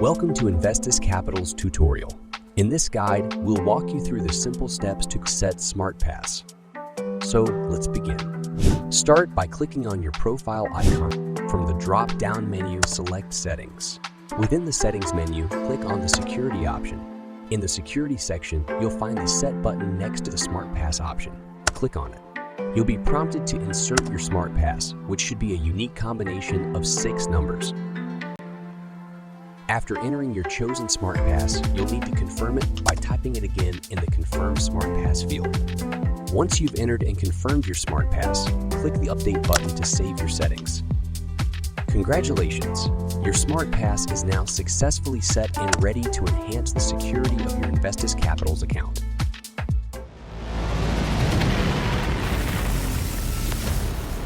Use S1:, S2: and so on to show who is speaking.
S1: Welcome to Investus Capital's tutorial. In this guide, we'll walk you through the simple steps to set SmartPass. So let's begin. Start by clicking on your profile icon. From the drop-down menu, select Settings. Within the Settings menu, click on the Security option. In the Security section, you'll find the Set button next to the SmartPass option. Click on it. You'll be prompted to insert your SmartPass, which should be a unique combination of 6 numbers. After entering your chosen SmartPass, you'll need to confirm it by typing it again in the Confirm SmartPass field. Once you've entered and confirmed your SmartPass, click the Update button to save your settings. Congratulations! Your SmartPass is now successfully set and ready to enhance the security of your Investus Capital's account.